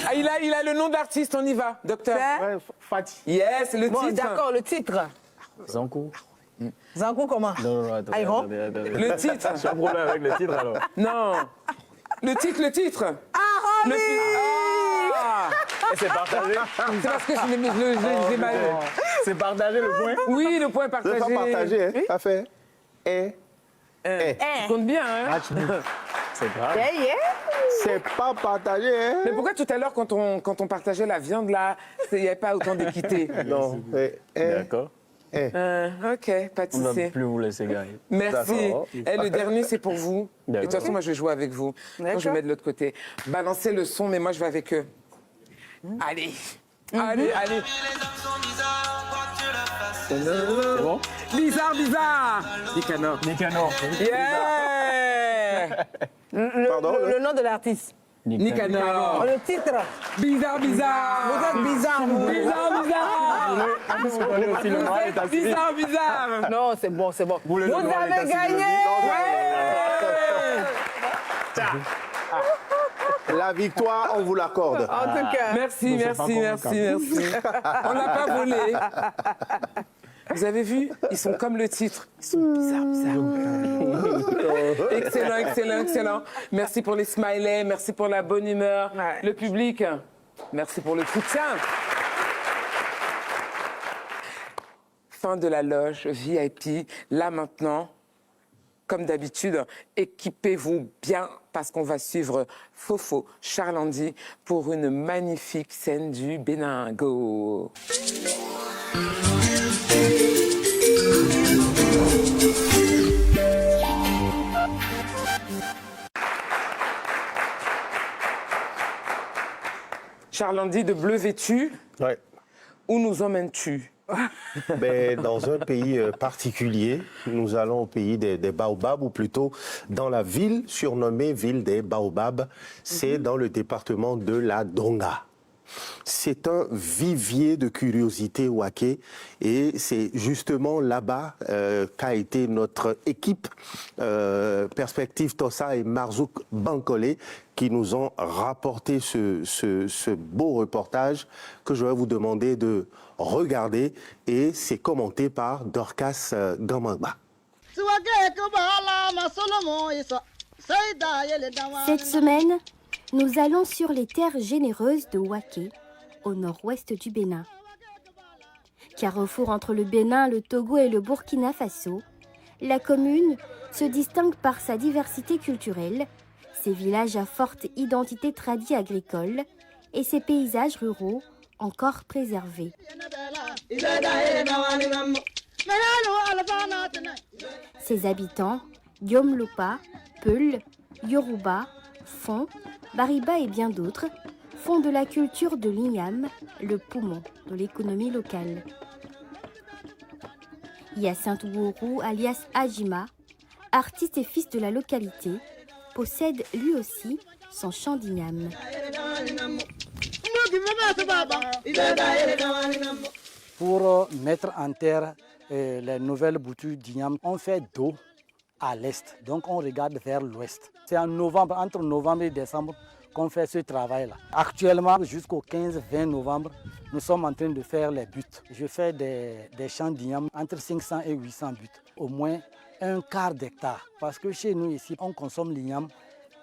Ah, il a le nom d'artiste, on y va, docteur. C'est- Ouais, Fatih. Yes, le Bon, titre. d'accord, le titre. Zankou. Zankou, comment? Non, attendez, Iron. attendez. Le titre. J'ai un problème avec le titre alors. Non. Le titre. Ah, Le titre. Ah. Et c'est partagé. C'est parce que je l'ai mal. C'est partagé le point. Oui, le point Vous partagé. n'avez pas partagé, hein? Ça fait. Tu comptes bien, hein? c'est grave. Yeah, yeah. C'est pas partagé, hein? Mais pourquoi tout à l'heure, quand on partageait la viande, là, il n'y avait pas autant d'équité? Non. D'accord. Ok, pas de On ne va souci. plus vous laisser gagner. Merci. D'accord. Le dernier, c'est pour vous. Et de toute façon, moi, je vais jouer avec vous. Quand je vais D'accord. mettre de l'autre côté. Balancez le son, mais moi, je vais avec eux. Allez. Allez, allez. C'est bon? Bizarre, bizarre. Nicanor. Nicanor. Yeah. Pardon? Le nom de l'artiste. Nicanor. Le titre. Bizarre, bizarre. Vous êtes bizarre, vous. Bizarre, bizarre. Vous connaissez aussi le nom et ta suite. Bizarre, bizarre. Non, c'est bon, c'est bon. Vous voulez le nom à avez l'état civil gagné. La victoire, on vous l'accorde. En tout cas. Merci, Non, c'est pas merci, merci, merci. On n'a pas volé. Vous avez vu? Ils sont comme le titre. Ils sont bizarres, bizarres. Excellent, excellent, excellent. Merci pour les smileys, merci pour la bonne humeur. Ouais. Le public, merci pour le soutien. Fin de la loge VIP. Là maintenant, comme d'habitude, équipez-vous bien parce qu'on va suivre Fofo Charlandi pour une magnifique scène du Bénin. Go! Charlandi de bleu vêtu, Ouais. où nous emmènes-tu? Ben, dans un pays particulier, nous allons au pays des baobabs, ou plutôt dans la ville surnommée ville des baobabs. C'est dans le département de la Donga. C'est un vivier de curiosité waké et c'est justement là-bas qu'a été notre équipe Perspective Tossa et Marzouk Bankole qui nous ont rapporté ce beau reportage que je vais vous demander de regarder et c'est commenté par Dorcas Gamagba. Cette semaine, nous allons sur les terres généreuses de Waké, au nord-ouest du Bénin. Carrefour entre le Bénin, le Togo et le Burkina Faso, la commune se distingue par sa diversité culturelle, ses villages à forte identité tradie agricole et ses paysages ruraux encore préservés. Ses habitants, Yomlopa, Peul, Yoruba, Fon, Bariba et bien d'autres, font de la culture de l'igname le poumon de l'économie locale. Hyacinthe Ouourou, alias Ajima, artiste et fils de la localité, possède lui aussi son champ d'igname. Pour mettre en terre les nouvelles boutures d'igname, on fait d'eau à l'est, donc on regarde vers l'ouest. C'est en novembre, entre novembre et décembre, qu'on fait ce travail-là. Actuellement, jusqu'au 15-20 novembre, nous sommes en train de faire les buts. Je fais des champs d'igname entre 500 et 800 buts, au moins un quart d'hectare. Parce que chez nous ici, on consomme l'igname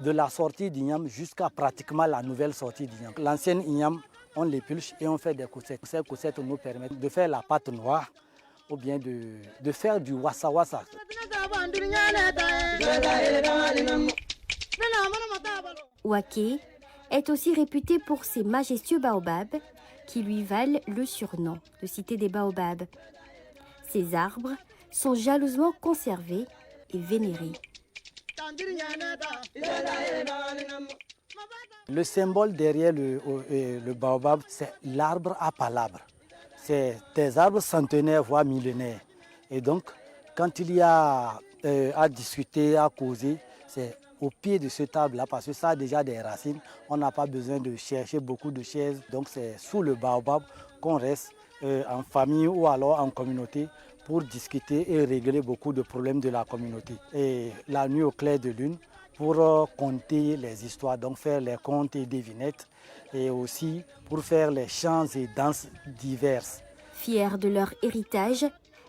de la sortie d'igname jusqu'à pratiquement la nouvelle sortie d'igname. L'ancienne igname, on l'épulche et on fait des coussettes. Ces coussettes nous permettent de faire la pâte noire ou bien de faire du wassa-wassa. Waké est aussi réputé pour ses majestueux baobabs qui lui valent le surnom de cité des baobabs. Ces arbres sont jalousement conservés et vénérés. Le symbole derrière le baobab, c'est l'arbre à palabres. C'est des arbres centenaires, voire millénaires. Et donc, quand il y a à discuter, à causer, c'est au pied de cet arbre-là, parce que ça a déjà des racines. On n'a pas besoin de chercher beaucoup de chaises. Donc, c'est sous le baobab qu'on reste en famille ou alors en communauté pour discuter et régler beaucoup de problèmes de la communauté. Et la nuit au clair de lune, pour conter les histoires, donc faire les contes et devinettes, et aussi pour faire les chants et danses diverses. Fiers de leur héritage,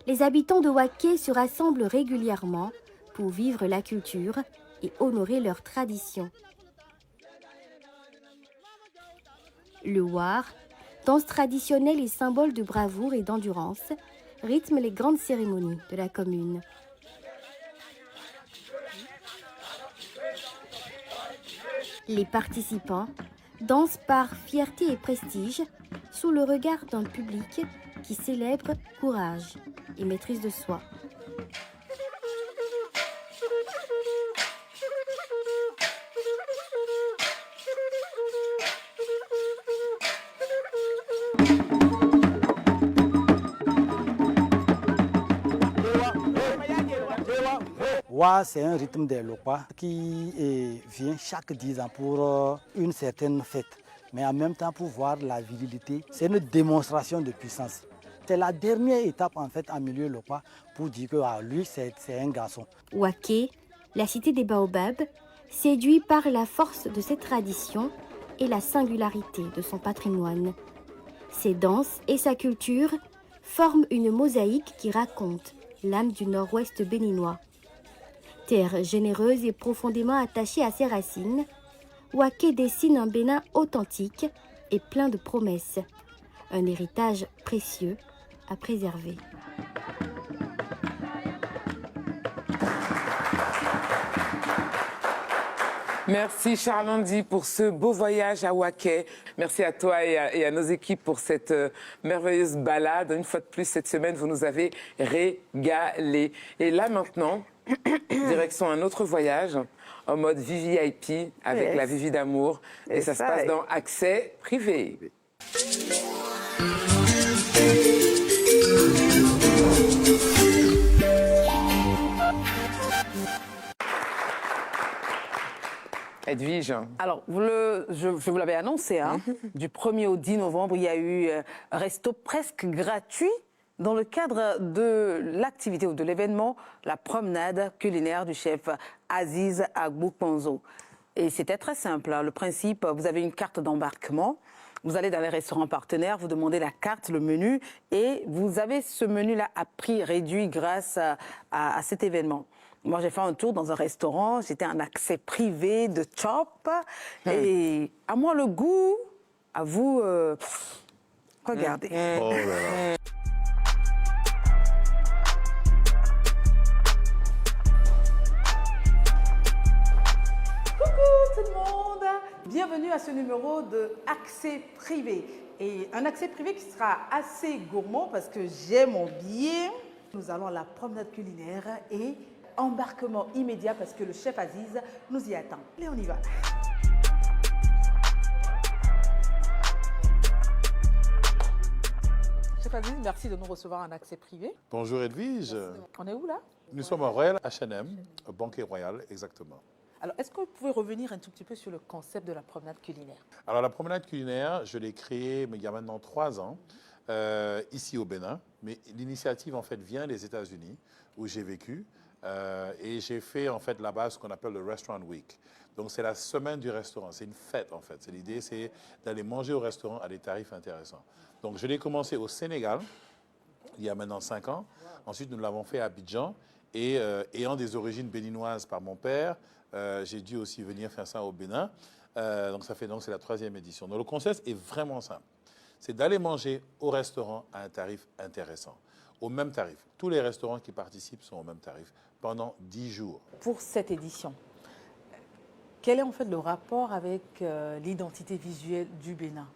les habitants de Waké se rassemblent régulièrement pour vivre la culture et honorer leurs traditions. Le war, danse traditionnelle et symbole de bravoure et d'endurance, rythme les grandes cérémonies de la commune. Les participants dansent par fierté et prestige sous le regard d'un public qui célèbre courage et maîtrise de soi. Wa, c'est un rythme des Lokwa qui vient chaque 10 ans pour une certaine fête. Mais en même temps, pour voir la virilité, c'est une démonstration de puissance. C'est la dernière étape en fait en milieu Lokwa pour dire que lui, c'est un garçon. Waké, la cité des baobabs, séduit par la force de ses traditions et la singularité de son patrimoine. Ses danses et sa culture forment une mosaïque qui raconte l'âme du nord-ouest béninois. Terre généreuse et profondément attachée à ses racines, Waké dessine un Bénin authentique et plein de promesses. Un héritage précieux à préserver. Merci Charlandi pour ce beau voyage à Waké. Merci à toi et à nos équipes pour cette merveilleuse balade. Une fois de plus, cette semaine, vous nous avez régalé. Et là maintenant, direction un autre voyage en mode VVIP avec la Vivi d'amour. Et ça se passe dans accès privé. Edwige. Alors, je vous l'avais annoncé, hein, du 1er au 10 novembre, il y a eu un resto presque gratuit dans le cadre de l'activité ou de l'événement, la promenade culinaire du chef Aziz Agboukonzo. Et c'était très simple, hein. Le principe, vous avez une carte d'embarquement, vous allez dans les restaurants partenaires, vous demandez la carte, le menu, et vous avez ce menu-là à prix réduit grâce à cet événement. Moi, j'ai fait un tour dans un restaurant, c'était un accès privé de chop, et à moi le goût, à vous, regardez. Oh là là. Tout le monde, bienvenue à ce numéro de Accès Privé. Et un accès privé qui sera assez gourmand parce que j'aime bien. Nous allons à la promenade culinaire et embarquement immédiat parce que le chef Aziz nous y attend. Allez, on y va. Chef Aziz, merci de nous recevoir en accès privé. Bonjour Edwige. On est où là? Nous sommes au Royal H&M, au Banquet Royal, exactement. Alors, est-ce que vous pouvez revenir un tout petit peu sur le concept de la promenade culinaire? Alors la promenade culinaire, je l'ai créée il y a maintenant 3 ans, ici au Bénin. Mais l'initiative en fait vient des États-Unis, où j'ai vécu. Et j'ai fait en fait là-bas ce qu'on appelle le Restaurant Week. Donc c'est la semaine du restaurant, c'est une fête en fait. L'idée c'est d'aller manger au restaurant à des tarifs intéressants. Donc je l'ai commencé au Sénégal, il y a maintenant 5 ans. Ensuite nous l'avons fait à Abidjan. Et ayant des origines béninoises par mon père, j'ai dû aussi venir faire ça au Bénin. Donc c'est la 3e édition. Donc le concept est vraiment simple. C'est d'aller manger au restaurant à un tarif intéressant. Au même tarif. Tous les restaurants qui participent sont au même tarif pendant 10 jours. Pour cette édition, quel est en fait le rapport avec l'identité visuelle du Bénin?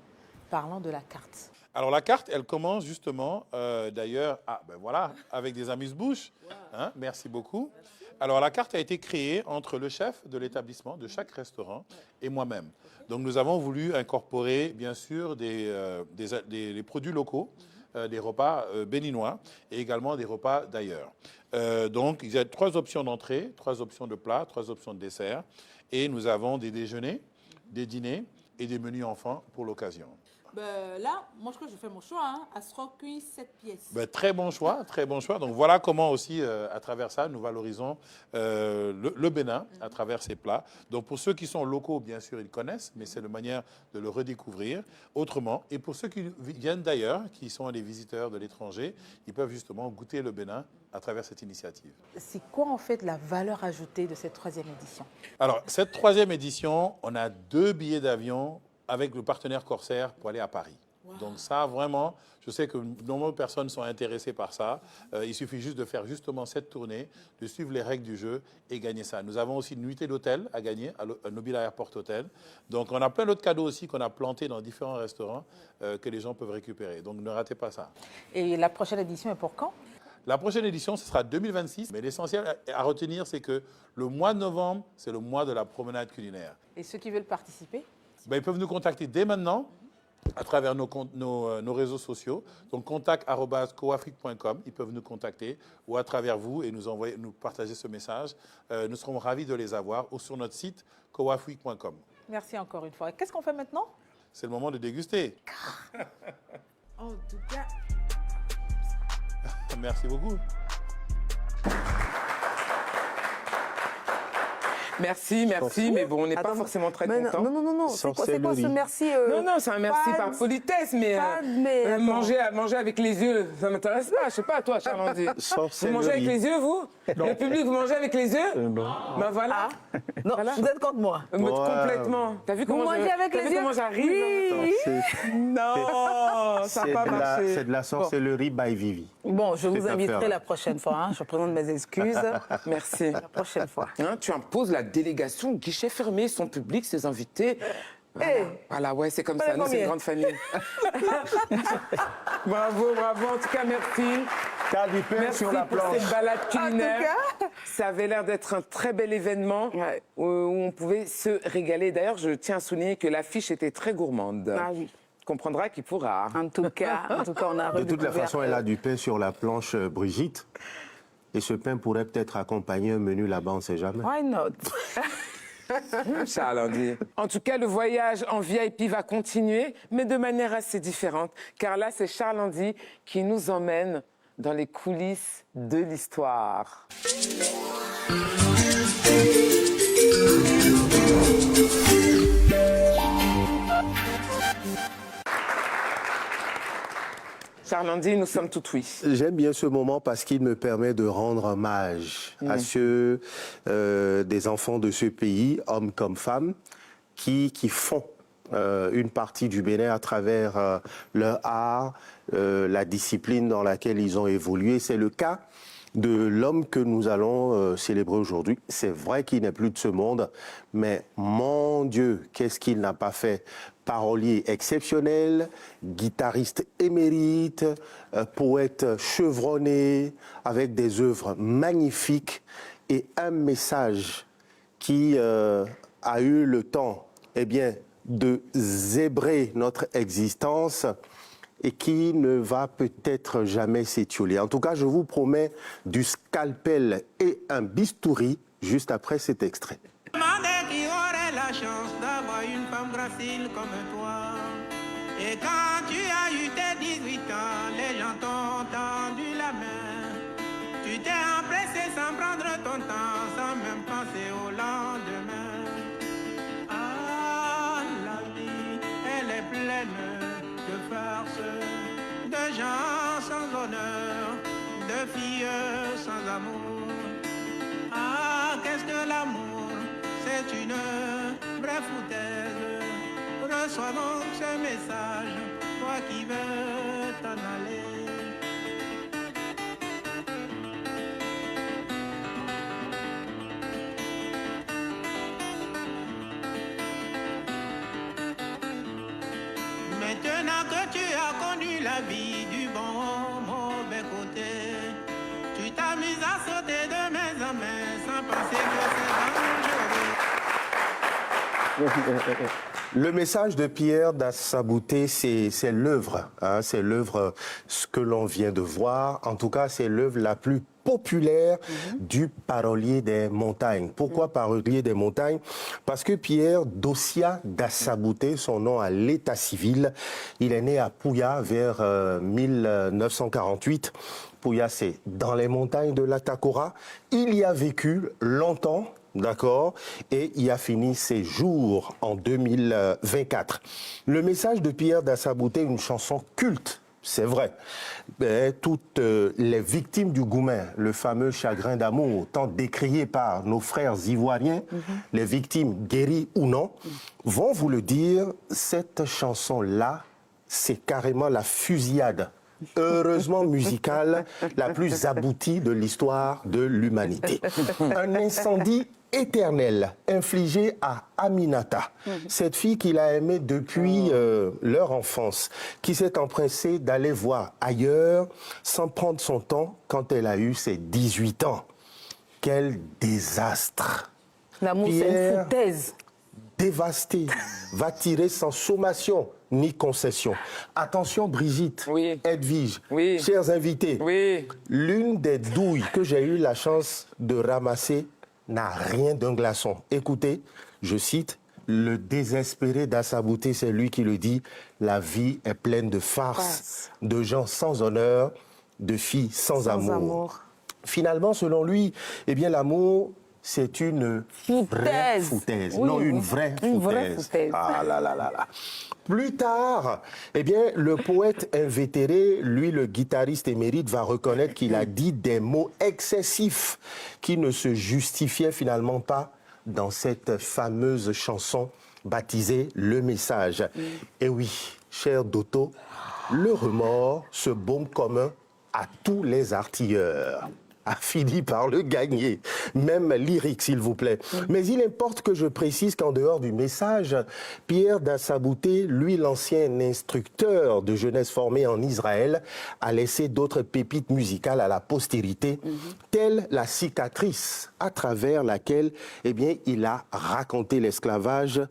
Parlant de la carte. Alors la carte, elle commence justement, d'ailleurs, avec des amuse-bouches. Hein, merci beaucoup. Alors la carte a été créée entre le chef de l'établissement, de chaque restaurant, et moi-même. Donc nous avons voulu incorporer, bien sûr, des produits locaux, des repas béninois et également des repas d'ailleurs. Donc il y a 3 options d'entrée, 3 options de plats, 3 options de dessert. Et nous avons des déjeuners, des dîners et des menus enfants pour l'occasion. Là, moi je crois que je fais mon choix, hein, à Srocuit 7 pièces. Très bon choix, très bon choix. Donc voilà comment aussi, à travers ça, nous valorisons le Bénin à travers ces plats. Donc pour ceux qui sont locaux, bien sûr, ils connaissent, mais c'est une manière de le redécouvrir autrement. Et pour ceux qui viennent d'ailleurs, qui sont des visiteurs de l'étranger, ils peuvent justement goûter le Bénin à travers cette initiative. C'est quoi en fait la valeur ajoutée de cette 3e édition? Alors cette 3e édition, on a 2 billets d'avion avec le partenaire Corsair pour aller à Paris. Wow. Donc ça, vraiment, je sais que de nombreuses personnes sont intéressées par ça. Il suffit juste de faire justement cette tournée, de suivre les règles du jeu et gagner ça. Nous avons aussi une nuitée d'hôtel à gagner à Nobila Airport Hotel. Donc on a plein d'autres cadeaux aussi qu'on a plantés dans différents restaurants que les gens peuvent récupérer. Donc ne ratez pas ça. Et la prochaine édition est pour quand? La prochaine édition, ce sera 2026. Mais l'essentiel à retenir, c'est que le mois de novembre, c'est le mois de la promenade culinaire. Et ceux qui veulent participer? Ils peuvent nous contacter dès maintenant à travers nos réseaux sociaux. Donc, contact@coafrique.com. Ils peuvent nous contacter ou à travers vous et nous partager ce message. Nous serons ravis de les avoir ou sur notre site coafrique.com. Merci encore une fois. Qu'est-ce qu'on fait maintenant? C'est le moment de déguster. En tout cas... Merci beaucoup. Merci, mais bon, on n'est pas forcément très content. Non. C'est quoi ce merci Non, c'est un merci par politesse, mais manger avec les yeux, ça m'intéresse pas. Je sais pas, toi, Charles-Andy. Vous mangez avec les yeux, vous? Le public, vous mangez avec les yeux? Non. Ben voilà. Non, voilà. Vous êtes contre moi. Complètement. T'as vu comment j'arrive? Oui. Non, ça n'a pas marché. C'est de la sorcellerie by Vivi. Bon, je vous inviterai la prochaine fois. Je présente mes excuses. Merci. La prochaine fois. Tu imposes la délégation, guichet fermé, son public, ses invités. Voilà, ouais, c'est comme ça. Nous, c'est une grande famille. Bravo. En tout cas, merci. Merci sur la pour planche. cette balade culinaire. En tout cas. Ça avait l'air d'être un très bel événement où on pouvait se régaler. D'ailleurs, je tiens à souligner que l'affiche était très gourmande. Ah oui. Comprendra qu'il pourra. En tout cas, on a De toute la façon, elle a du pain sur la planche, Brigitte. Et ce pain pourrait peut-être accompagner un menu là-bas, on ne sait jamais. Why not? Charles-Andy. En tout cas, le voyage en VIP va continuer, mais de manière assez différente. Car là, c'est Charles-Andy qui nous emmène dans les coulisses de l'histoire. Charles-Andy, nous sommes tout oui. J'aime bien ce moment parce qu'il me permet de rendre hommage à ceux des enfants de ce pays, hommes comme femmes, qui font une partie du Bénin à travers leur art, la discipline dans laquelle ils ont évolué. C'est le cas de l'homme que nous allons célébrer aujourd'hui. C'est vrai qu'il n'est plus de ce monde, mais mon Dieu, qu'est-ce qu'il n'a pas fait? Parolier exceptionnel, guitariste émérite, poète chevronné, avec des œuvres magnifiques et un message qui a eu le temps, de zébrer notre existence et qui ne va peut-être jamais s'étioler. En tout cas, je vous promets du scalpel et un bistouri juste après cet extrait. Demandez qui aurait la chance d'avoir une femme gracile comme toi. Et quand tu as eu tes 18 ans, les gens t'ont tendu la main. Tu t'es empressé sans prendre ton temps, sans même penser au lendemain. Ah, la vie, elle est pleine de farces, de gens sans honneur, de filles sans amour. Ah, qu'est-ce que l'amour? C'est une vraie foutaise. Reçois donc ce message, toi qui veux t'en aller. Maintenant que tu as connu la vie du bon, mauvais côté, tu t'amuses à sauter de main en main sans penser que c'est dangereux. Le message de Pierre d'Assabouté, c'est l'œuvre. C'est l'œuvre, ce que l'on vient de voir. En tout cas, c'est l'œuvre la plus populaire du parolier des montagnes. Pourquoi parolier des montagnes? Parce que Pierre Dossia d'Assabouté, son nom à l'état civil, il est né à Pouya vers 1948. Pouya, c'est dans les montagnes de l'Atakora. Il y a vécu longtemps. D'accord, et il a fini ses jours en 2024. Le message de Pierre d'Assabouté, une chanson culte, c'est vrai. Mais toutes les victimes du Goumen, le fameux chagrin d'amour, tant décrié par nos frères ivoiriens, les victimes guéries ou non, vont vous le dire, cette chanson-là, c'est carrément la fusillade, heureusement musicale, la plus aboutie de l'histoire de l'humanité. Un incendie éternel infligé à Aminata, cette fille qu'il a aimée depuis leur enfance, qui s'est empressée d'aller voir ailleurs sans prendre son temps quand elle a eu ses 18 ans. Quel désastre! L'amour, c'est une foutaise. Dévasté, va tirer sans sommation ni concession. Attention Brigitte, Edwige, chers invités, l'une des douilles que j'ai eu la chance de ramasser n'a rien d'un glaçon. Écoutez, je cite, le désespéré d'Assabouté, c'est lui qui le dit, la vie est pleine de farces, de gens sans honneur, de filles sans amour. Finalement, selon lui, eh bien l'amour, c'est une vraie foutaise. Non, une vraie foutaise. Ah là là là là. Plus tard, eh bien, le poète invétéré, lui, le guitariste émérite, va reconnaître qu'il a dit des mots excessifs qui ne se justifiaient finalement pas dans cette fameuse chanson baptisée Le Message. Et oui, cher Dotto, le remords, ce baume commun à tous les artilleurs, a fini par le gagner. Même lyrique, s'il vous plaît. Mais il importe que je précise qu'en dehors du message, Pierre d'Assabouté, lui, l'ancien instructeur de jeunesse formé en Israël, a laissé d'autres pépites musicales à la postérité, telle la cicatrice à travers laquelle, eh bien, il a raconté l'esclavage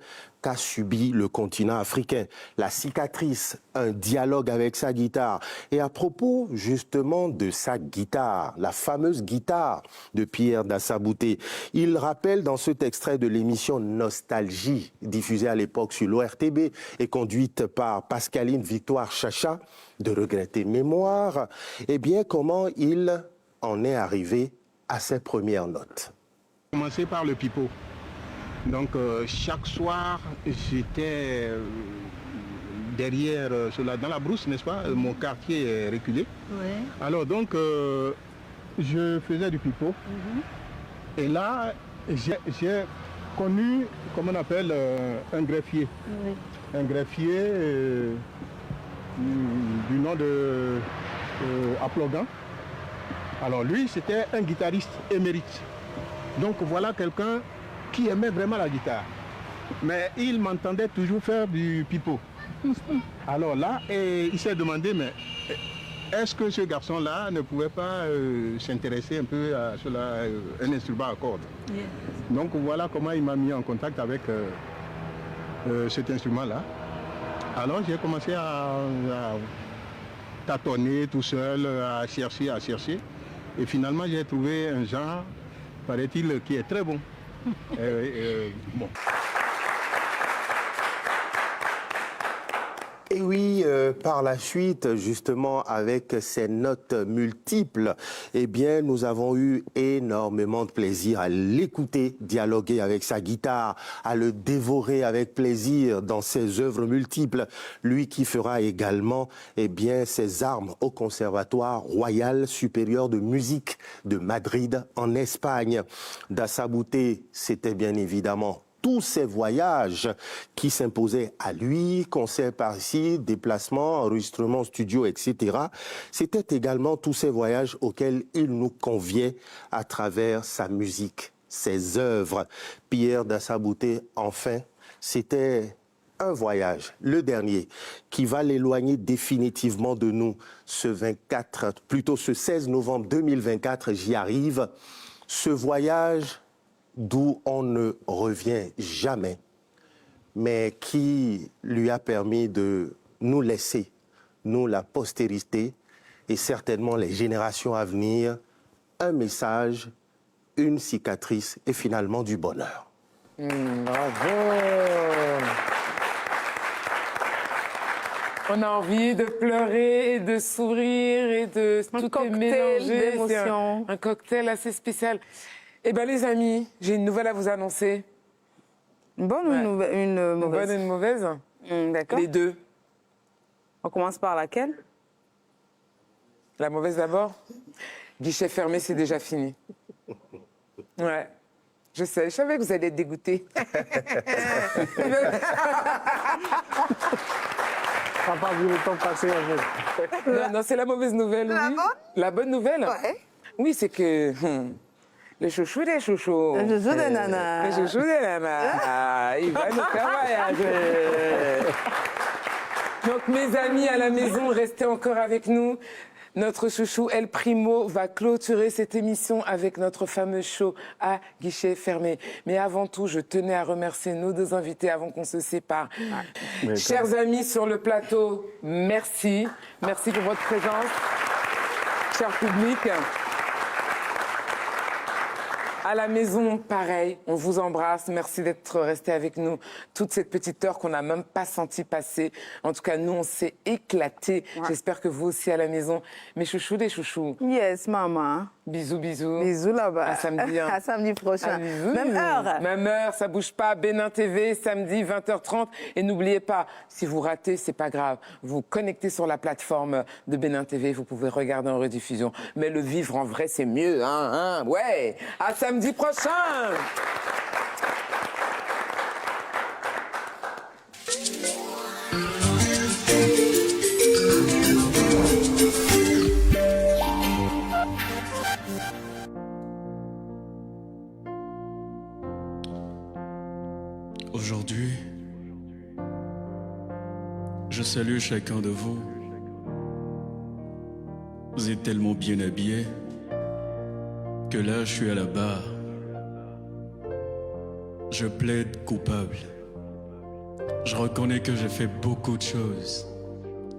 qu'a subi le continent africain. La cicatrice, un dialogue avec sa guitare. Et à propos justement de sa guitare, la fameuse guitare de Pierre d'Assabouté, il rappelle dans cet extrait de l'émission Nostalgie, diffusée à l'époque sur l'ORTB et conduite par Pascaline Victoire Chacha, de regretter mémoire, eh bien comment il en est arrivé à ses premières notes. Commencer par le pipeau. Donc chaque soir, j'étais derrière cela, dans la brousse, n'est-ce pas? Mon quartier est reculé. Ouais. Alors donc, je faisais du pipeau. Et là, j'ai connu, comment on appelle, un greffier. Un greffier du nom de Aplogan. Alors lui, c'était un guitariste émérite. Donc voilà quelqu'un qui aimait vraiment la guitare. Mais il m'entendait toujours faire du pipeau. Alors là, il s'est demandé, mais est-ce que ce garçon-là ne pouvait pas s'intéresser un peu à cela, un instrument à cordes? Donc voilà comment il m'a mis en contact avec cet instrument-là. Alors j'ai commencé à tâtonner tout seul, à chercher. Et finalement, j'ai trouvé un genre, paraît-il, qui est très bon. Bon. Et oui, par la suite, justement, avec ces notes multiples, eh bien, nous avons eu énormément de plaisir à l'écouter, dialoguer avec sa guitare, à le dévorer avec plaisir dans ses œuvres multiples. Lui qui fera également, eh bien, ses armes au Conservatoire Royal Supérieur de Musique de Madrid, en Espagne. D'Assabouté, c'était bien évidemment tous ces voyages qui s'imposaient à lui, concerts par-ci, déplacements, enregistrements, studio, etc. C'était également tous ces voyages auxquels il nous conviait à travers sa musique, ses œuvres. Pierre d'Assabouté, enfin, c'était un voyage, le dernier, qui va l'éloigner définitivement de nous ce 16 novembre 2024, j'y arrive. Ce voyage d'où on ne revient jamais, mais qui lui a permis de nous laisser, nous la postérité, et certainement les générations à venir, un message, une cicatrice et finalement du bonheur. Bravo! On a envie de pleurer et de sourire et de tout est mélangé. C'est un cocktail assez spécial. Eh bien, les amis, j'ai une nouvelle à vous annoncer. Une bonne ou une mauvaise? Une bonne et une mauvaise. D'accord. Les deux. On commence par laquelle? La mauvaise d'abord. Guichet fermé, c'est déjà fini. Ouais. Je sais, je savais que vous alliez être dégoûtés. n'a pas vu le temps passer avec. Non, c'est la mauvaise nouvelle, La oui. bonne? La bonne nouvelle? Ouais. Oui, c'est que le chouchou des chouchous. Le chouchou des nanas. Le chouchou des nanas. Il va nous faire voyager. Donc, mes amis à la maison, restez encore avec nous. Notre chouchou El Primo va clôturer cette émission avec notre fameux show à guichet fermé. Mais avant tout, je tenais à remercier nos deux invités avant qu'on se sépare. Chers amis sur le plateau, merci. Merci pour votre présence. Cher public. À la maison, pareil, on vous embrasse. Merci d'être restés avec nous toute cette petite heure qu'on n'a même pas senti passer. En tout cas, nous, on s'est éclatés. Ouais. J'espère que vous aussi à la maison. Mes chouchous des chouchous. Yes, maman. Bisous, bisous. Bisous là-bas. À samedi. Hein. À samedi prochain. Même heure. Même heure, ça bouge pas. Bénin TV, samedi, 20h30. Et n'oubliez pas, si vous ratez, c'est pas grave. Vous connectez sur la plateforme de Bénin TV, vous pouvez regarder en rediffusion. Mais le vivre en vrai, c'est mieux, hein. Ouais. À samedi prochain. Aujourd'hui, je salue chacun de vous. Vous êtes tellement bien habillés que là, je suis à la barre. Je plaide coupable. Je reconnais que j'ai fait beaucoup de choses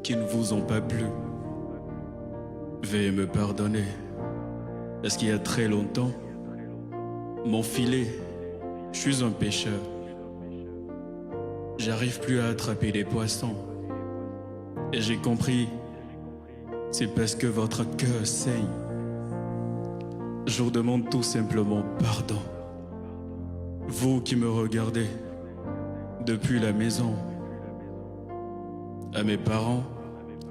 qui ne vous ont pas plu. Veuillez me pardonner. Parce qu'il y a très longtemps, mon filet, je suis un pêcheur. J'arrive plus à attraper des poissons. Et j'ai compris, c'est parce que votre cœur saigne. Je vous demande tout simplement pardon. Vous qui me regardez depuis la maison, à mes parents,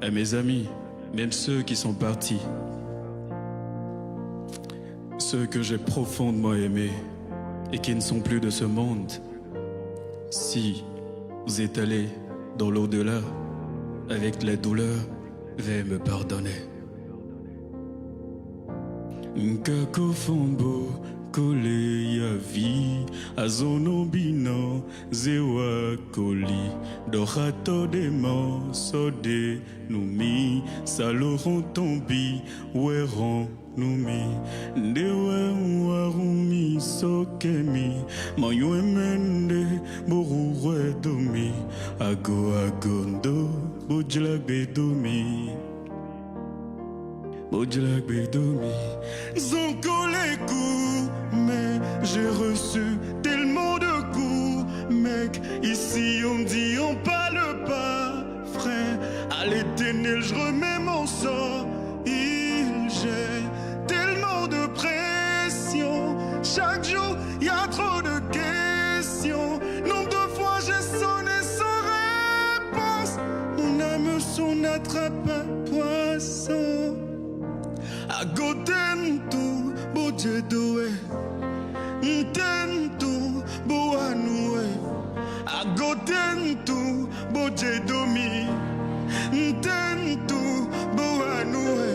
à mes amis, même ceux qui sont partis, ceux que j'ai profondément aimés et qui ne sont plus de ce monde. Si vous êtes allés dans l'au-delà avec la douleur, veuillez me pardonner. Nkako fombo kole ya vi azono bino zewa koli dorato de mo sode numi saloron tombi weron numi ndewe warumi sokemi mayo emende boruwe domi ago agondo bojla bedomi Bojlak Bedomi. Zonko les coups, mais j'ai reçu tellement de coups. Mec, ici on dit on parle pas, frère. À l'éternel, je remets mon sort. Il gère tellement de pression. Chaque jour, y a trop de questions. Nombre de fois j'ai sonné sans réponse. Mon âme son attrape un poisson. Agotentu bojedoe Ntentu boanue Agotentu bojedomi Ntentu boanue